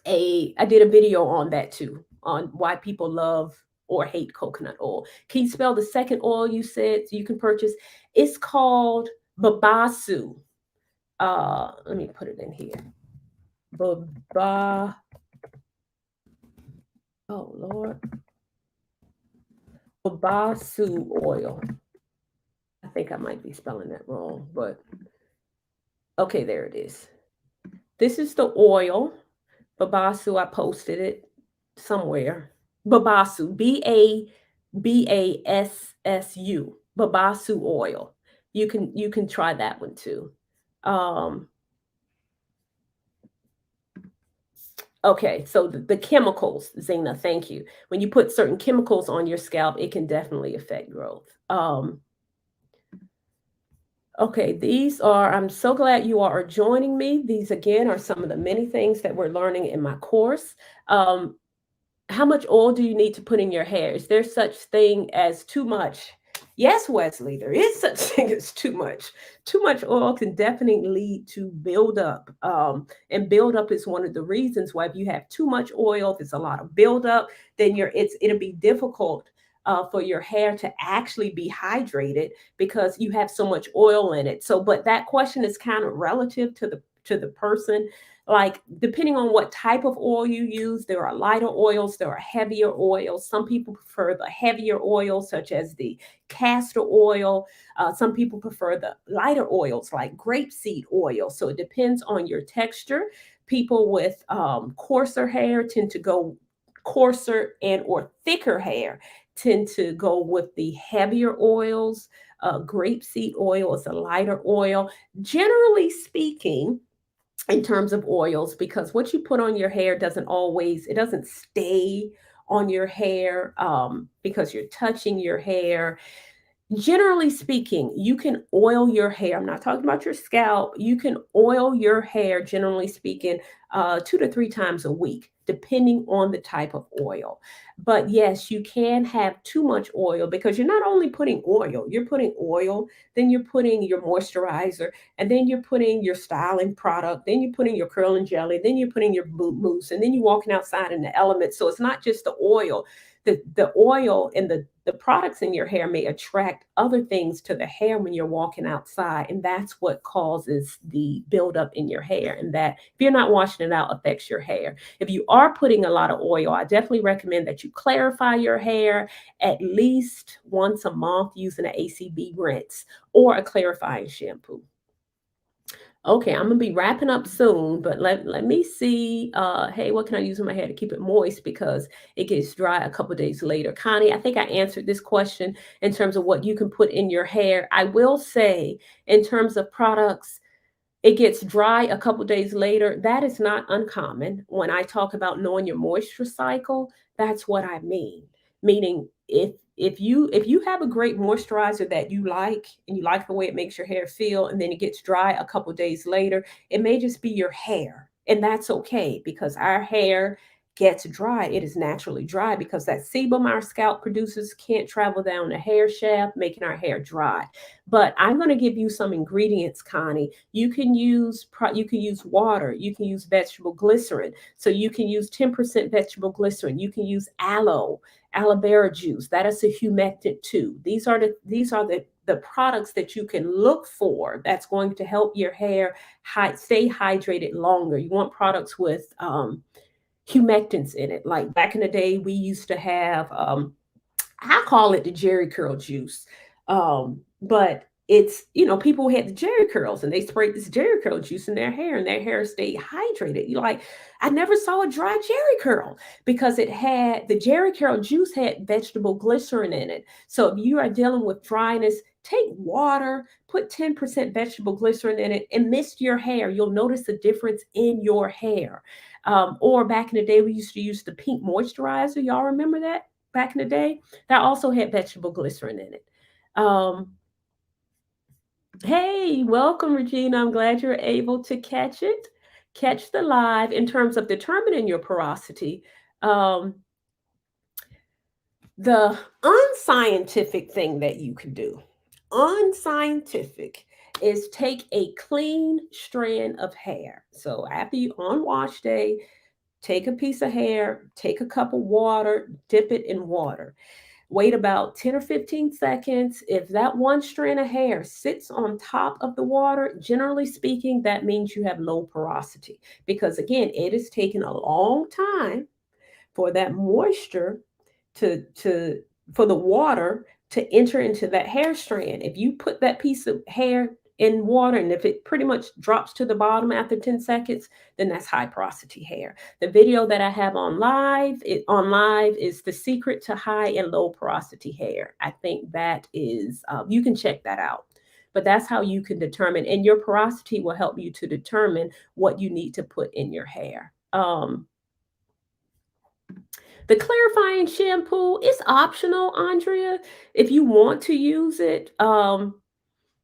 video on that too, on why people love or hate coconut oil. Can you spell the second oil you said you can purchase? It's called Babasu. Let me put it in here. Baba. Oh Lord. Babasu oil. I think I might be spelling that wrong, but okay, there it is. This is the oil. Babasu, I posted it somewhere. Babasu, Bassu, Babasu oil. You can try that one too. Um, okay, so the chemicals, Zena, thank you. When you put certain chemicals on your scalp, it can definitely affect growth. Okay, I'm so glad you all are joining me. These again are some of the many things that we're learning in my course. Um, how much oil do you need to put in your hair? Is there such thing as too much? Yes, Wesley, there is such thing as too much. Too much oil can definitely lead to buildup. And buildup is one of the reasons why if you have too much oil, if it's a lot of buildup, then it'll be difficult for your hair to actually be hydrated because you have so much oil in it. So, but that question is kind of relative to the person. Like, depending on what type of oil you use, there are lighter oils, there are heavier oils. Some people prefer the heavier oils, such as the castor oil. Some people prefer the lighter oils, like grapeseed oil. So it depends on your texture. People with coarser hair tend to go coarser and or thicker hair tend to go with the heavier oils. Grapeseed oil is a lighter oil. Generally speaking, in terms of oils, because what you put on your hair doesn't always, it doesn't stay on your hair, because you're touching your hair. Generally speaking, you can oil your hair. I'm not talking about your scalp. You can oil your hair, generally speaking, 2 to 3 times a week, depending on the type of oil. But yes, you can have too much oil because you're not only putting oil, you're putting oil, then you're putting your moisturizer, and then you're putting your styling product, then you're putting your curling jelly, then you're putting your boot mousse, and then you're walking outside in the elements. So it's not just the oil. The oil and the products in your hair may attract other things to the hair when you're walking outside, and that's what causes the buildup in your hair, and that if you're not washing it out affects your hair. If you are putting a lot of oil, I definitely recommend that you clarify your hair at least once a month using an ACV rinse or a clarifying shampoo. Okay, I'm gonna be wrapping up soon, but let me see. Hey, what can I use in my hair to keep it moist because it gets dry a couple days later? Connie, I think I answered this question in terms of what you can put in your hair. I will say, in terms of products, it gets dry a couple days later. That is not uncommon. When I talk about knowing your moisture cycle, that's what I mean. Meaning if you have a great moisturizer that you like and you like the way it makes your hair feel and then it gets dry a couple days later, it may just be your hair. And that's okay because our hair gets dry. It is naturally dry because that sebum our scalp produces can't travel down the hair shaft, making our hair dry. But I'm going to give you some ingredients, Connie. You can use water, you can use vegetable glycerin. So you can use 10% vegetable glycerin. You can use aloe vera juice. That is a humectant too. These are the products that you can look for that's going to help your hair stay hydrated longer. You want products with humectants in it. Like back in the day, we used to have I call it the Jerry curl juice. But it's, people had the Jerry curls and they sprayed this Jerry curl juice in their hair and their hair stayed hydrated. You're like, I never saw a dry Jerry curl because the Jerry curl juice had vegetable glycerin in it. So if you are dealing with dryness, take water, put 10% vegetable glycerin in it and mist your hair. You'll notice a difference in your hair. Or back in the day, we used to use the pink moisturizer. Y'all remember that back in the day? That also had vegetable glycerin in it. Um, hey, welcome, Regina. I'm glad you're able to catch the live. In terms of determining your porosity, um, the unscientific thing that you can do, unscientific, is take a clean strand of hair. So after you on wash day, take a piece of hair, take a cup of water, dip it in water. Wait about 10 or 15 seconds. If that one strand of hair sits on top of the water, generally speaking, that means you have low porosity. Because again, it is taking a long time for that moisture to for the water to enter into that hair strand. If you put that piece of hair in water and if it pretty much drops to the bottom after 10 seconds, then that's high porosity hair. The video that I have on live is the secret to high and low porosity hair. I think that is you can check that out. But that's how you can determine, and your porosity will help you to determine what you need to put in your hair. The clarifying shampoo is optional, Andrea. If you want to use it,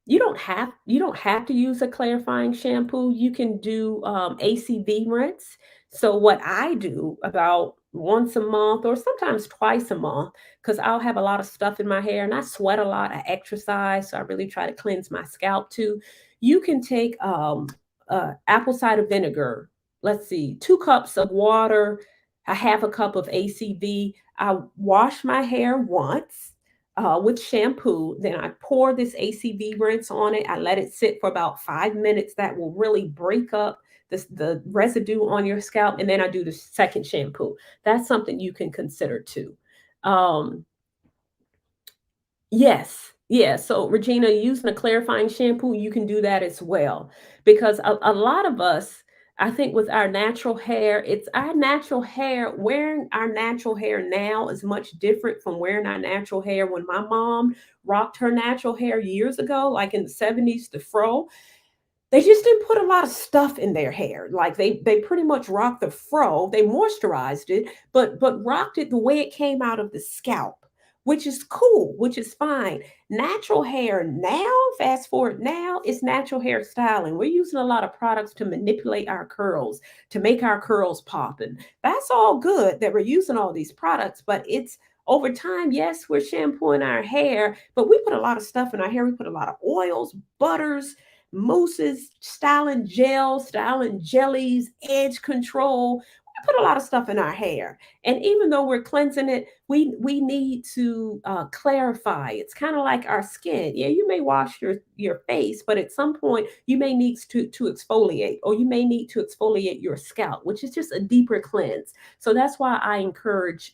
you don't have to use a clarifying shampoo. You can do ACV rinse. So what I do about once a month or sometimes twice a month, because I'll have a lot of stuff in my hair and I sweat a lot. I exercise, so I really try to cleanse my scalp too. You can take apple cider vinegar. Let's see, 2 cups of water, a half a cup of ACV. I wash my hair once with shampoo. Then I pour this ACV rinse on it. I let it sit for about 5 minutes. That will really break up the residue on your scalp. And then I do the second shampoo. That's something you can consider too. Um, yes. Yeah. So, Regina, using a clarifying shampoo, you can do that as well. Because a lot of us, I think with our natural hair, it's our natural hair. Wearing our natural hair now is much different from wearing our natural hair when my mom rocked her natural hair years ago, like in the 70s, the fro. They just didn't put a lot of stuff in their hair. Like they pretty much rocked the fro. They moisturized it, but rocked it the way it came out of the scalp, which is cool, which is fine. Natural hair now, fast forward now, is natural hair styling. We're using a lot of products to manipulate our curls, to make our curls pop. And that's all good that we're using all these products, but it's over time, yes, we're shampooing our hair, but we put a lot of stuff in our hair. We put a lot of oils, butters, mousses, styling gels, styling jellies, edge control. We put a lot of stuff in our hair. And even though we're cleansing it, we need to clarify. It's kind of like our skin. Yeah, you may wash your face, but at some point you may need to exfoliate, or you may need to exfoliate your scalp, which is just a deeper cleanse. So that's why I encourage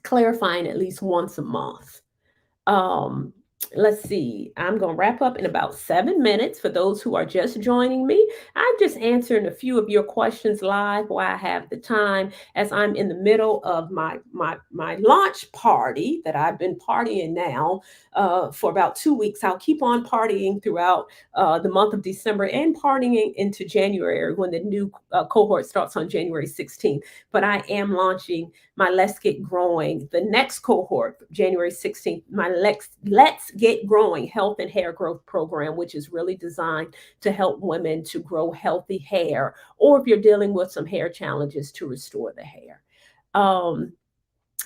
clarifying at least once a month. Um, let's see. I'm going to wrap up in about 7 minutes for those who are just joining me. I'm just answering a few of your questions live while I have the time, as I'm in the middle of my launch party that I've been partying now for about 2 weeks. I'll keep on partying throughout the month of December and partying into January when the new cohort starts on January 16th. But I am launching my Let's Get Growing, the next cohort, January 16th, my Let's Get Growing Health and Hair Growth Program, which is really designed to help women to grow healthy hair, or if you're dealing with some hair challenges, to restore the hair. Um,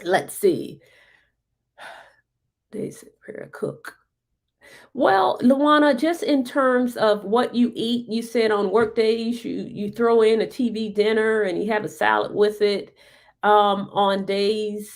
let's see. They said prayer cook. Well, Luana, just in terms of what you eat, you said on work days you throw in a TV dinner and you have a salad with it. On days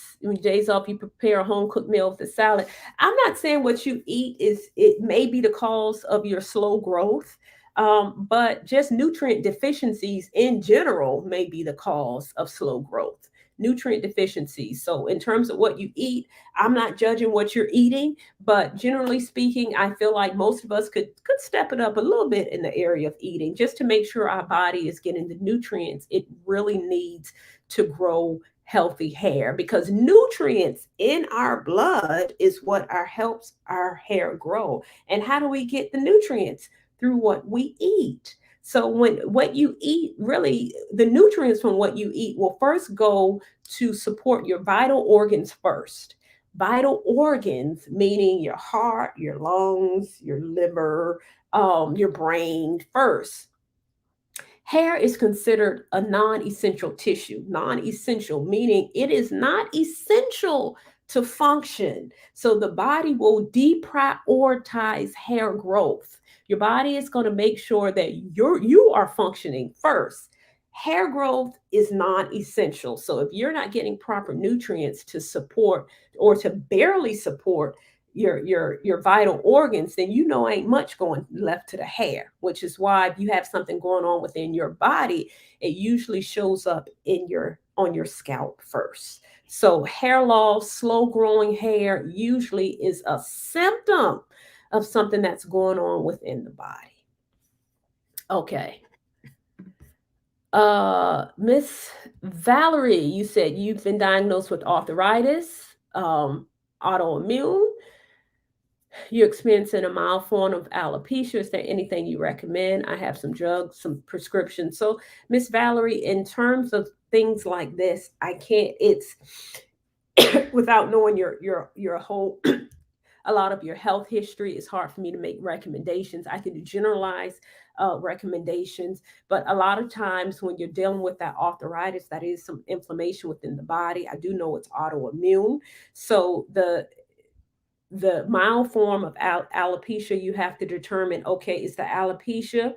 off, you prepare a home cooked meal with the salad. I'm not saying what you eat is it may be the cause of your slow growth, but just nutrient deficiencies in general may be the cause of slow growth. Nutrient deficiencies. So, in terms of what you eat, I'm not judging what you're eating, but generally speaking, I feel like most of us could step it up a little bit in the area of eating, just to make sure our body is getting the nutrients it really needs to grow healthy hair, because nutrients in our blood is what our helps our hair grow. And how do we get the nutrients? Through what we eat. So when what you eat, really the nutrients from what you eat will first go to support your vital organs first. Vital organs, meaning your heart, your lungs, your liver, your brain first. Hair is considered a non essential tissue. Non essential, meaning it is not essential to function. So the body will deprioritize hair growth. Your body is going to make sure that you are functioning first. Hair growth is non essential. So if you're not getting proper nutrients to support, or to barely support your vital organs, then you know ain't much going left to the hair, which is why if you have something going on within your body, it usually shows up in your on your scalp first. So hair loss, slow growing hair usually is a symptom of something that's going on within the body. Okay. Miss Valerie, you said you've been diagnosed with arthritis, autoimmune. You're experiencing a mild form of alopecia. Is there anything you recommend? I have some drugs, some prescriptions. So, Miss Valerie, in terms of things like this, I can't. It's without knowing your whole a lot of your health history. It's hard for me to make recommendations. I can do generalized recommendations, but a lot of times when you're dealing with that arthritis, that is some inflammation within the body. I do know it's autoimmune. So the mild form of alopecia, you have to determine, okay, is the alopecia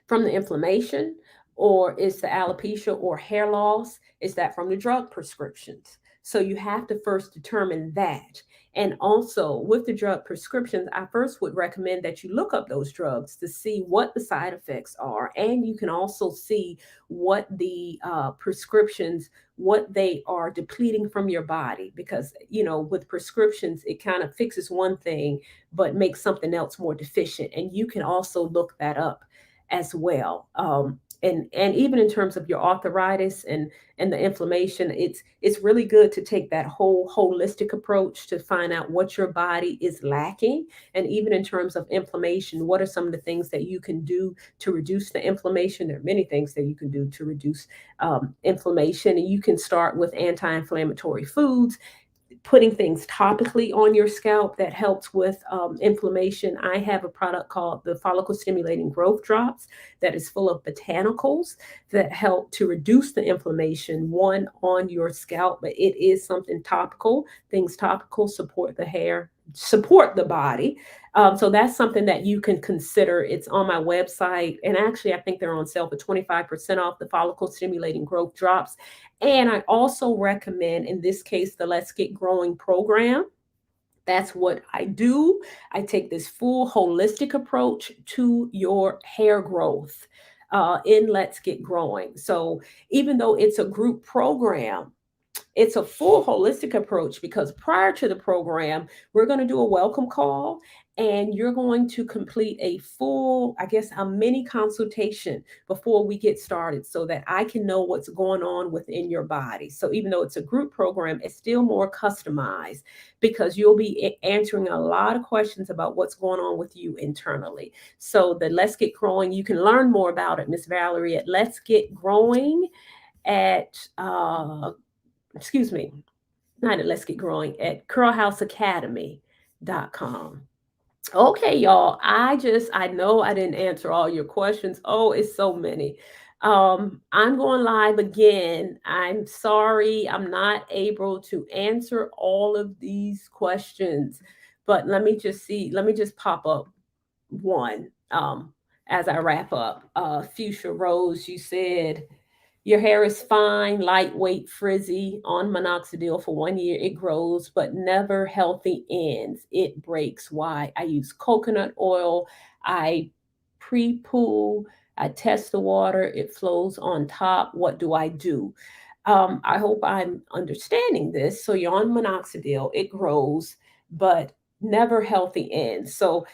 from the inflammation, or is the alopecia or hair loss, is that from the drug prescriptions? So you have to first determine that. And also with the drug prescriptions, I first would recommend that you look up those drugs to see what the side effects are. And you can also see what the prescriptions, what they are depleting from your body, because with prescriptions it kind of fixes one thing but makes something else more deficient, and you can also look that up as well. And even in terms of your arthritis and the inflammation, it's really good to take that whole holistic approach to find out what your body is lacking. And even in terms of inflammation, what are some of the things that you can do to reduce the inflammation? There are many things that you can do to reduce inflammation, and you can start with anti-inflammatory foods, putting things topically on your scalp that helps with inflammation. I have a product called the follicle stimulating growth drops that is full of botanicals that help to reduce the inflammation, one, on your scalp, but it is something topical. Things topical support the hair, support the body. So that's something that you can consider. It's on my website. And actually, I think they're on sale for 25% off, the follicle stimulating growth drops. And I also recommend, in this case, the Let's Get Growing program. That's what I do. I take this full holistic approach to your hair growth in Let's Get Growing. So even though it's a group program, it's a full holistic approach, because prior to the program, we're going to do a welcome call, and you're going to complete a full, I guess, a mini consultation before we get started so that I can know what's going on within your body. So even though it's a group program, it's still more customized because you'll be answering a lot of questions about what's going on with you internally. So the Let's Get Growing, you can learn more about it, Miss Valerie, at Let's Get Growing at excuse me, not at Let's Get Growing, at curlhouseacademy.com. Okay, y'all. I know I didn't answer all your questions. Oh, it's so many. I'm going live again. I'm sorry I'm not able to answer all of these questions, but let me just see. Let me just pop up one as I wrap up. Fuchsia Rose, you said your hair is fine, lightweight, frizzy on minoxidil for 1 year. It grows, but never healthy ends. It breaks. Why? I use coconut oil. I pre poo. I test the water. It flows on top. What do I do? I hope I'm understanding this. So you're on minoxidil, it grows, but never healthy ends. So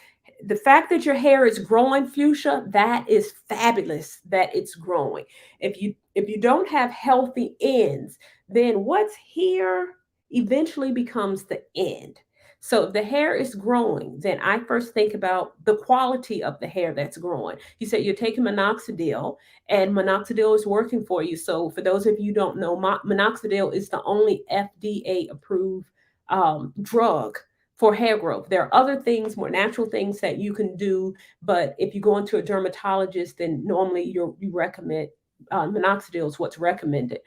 the fact that your hair is growing, fuchsia, that is fabulous that it's growing. If you don't have healthy ends, then what's here eventually becomes the end. So if the hair is growing, then I first think about the quality of the hair that's growing. You said you're taking minoxidil, and minoxidil is working for you. So for those of you who don't know, minoxidil is the only FDA approved drug for hair growth. There are other things, more natural things that you can do, but if you go into a dermatologist, then normally you recommend minoxidil is what's recommended.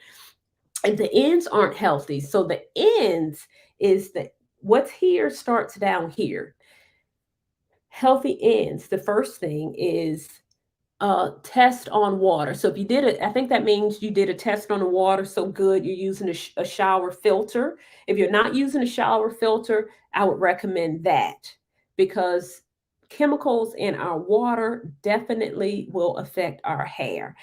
And the ends aren't healthy. So the ends is that what's here starts down here. Healthy ends. The first thing is test on water. So if you did it, I think that means you did a test on the water. So good, you're using a shower filter. If you're not using a shower filter, I would recommend that, because chemicals in our water definitely will affect our hair.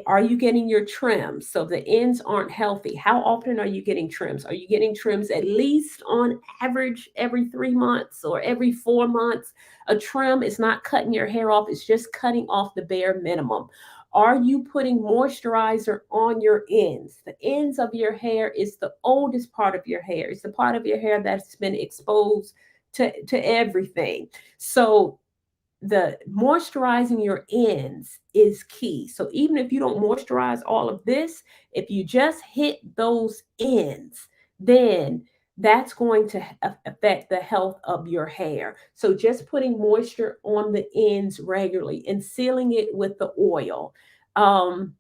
Are you getting your trims? So the ends aren't healthy. How often are you getting trims? Are you getting trims at least on average every 3 months or every 4 months? A trim is not cutting your hair off, it's just cutting off the bare minimum. Are you putting moisturizer on your ends? The ends of your hair is the oldest part of your hair. It's the part of your hair that's been exposed to everything. So the moisturizing your ends is key. So even if you don't moisturize all of this, if you just hit those ends, then that's going to affect the health of your hair. So just putting moisture on the ends regularly and sealing it with the oil. Um,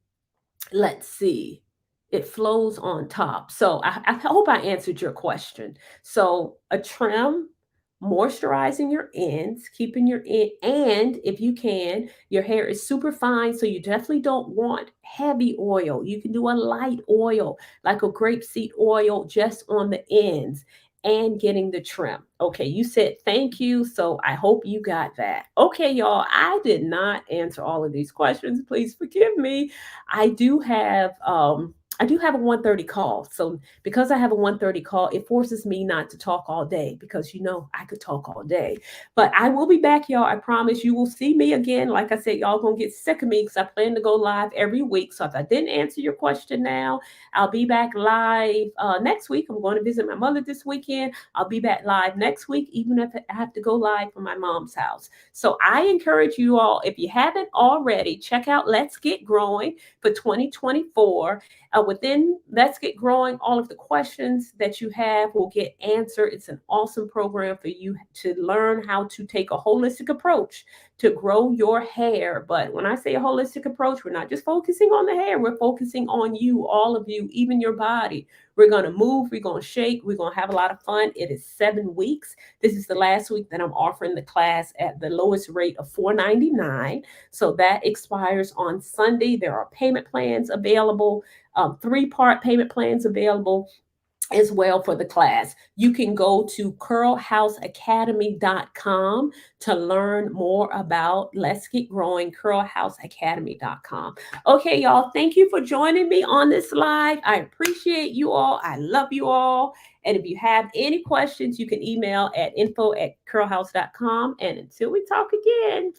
let's see, it flows on top. So I hope I answered your question. So a trim, moisturizing your ends, keeping your end, and if you can, your hair is super fine, so you definitely don't want heavy oil. You can do a light oil, like a grapeseed oil, just on the ends, and getting the trim. Okay, you said thank you, so I hope you got that. Okay, y'all, I did not answer all of these questions. Please forgive me. I do have I do have a 1:30 call. So because I have a 1:30 call, it forces me not to talk all day because I could talk all day. But I will be back, y'all. I promise you will see me again. Like I said, y'all gonna get sick of me because I plan to go live every week. So if I didn't answer your question now, I'll be back live next week. I'm going to visit my mother this weekend. I'll be back live next week, even if I have to go live from my mom's house. So I encourage you all, if you haven't already, check out Let's Get Growing for 2024. Within Let's Get Growing, all of the questions that you have will get answered. It's an awesome program for you to learn how to take a holistic approach to grow your hair. But when I say a holistic approach, we're not just focusing on the hair, we're focusing on you, all of you, even your body. We're going to move, we're going to shake, we're going to have a lot of fun. It is 7 weeks. This is the last week that I'm offering the class at the lowest rate of $4.99. So that expires on Sunday. There are payment plans available, three-part payment plans available as well for the class. You can go to curlhouseacademy.com to learn more about Let's Get Growing, curlhouseacademy.com. Okay, y'all, thank you for joining me on this live. I appreciate you all. I love you all. And if you have any questions, you can email at info@curlhouse.com. And until we talk again,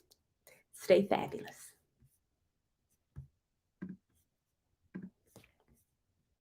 stay fabulous.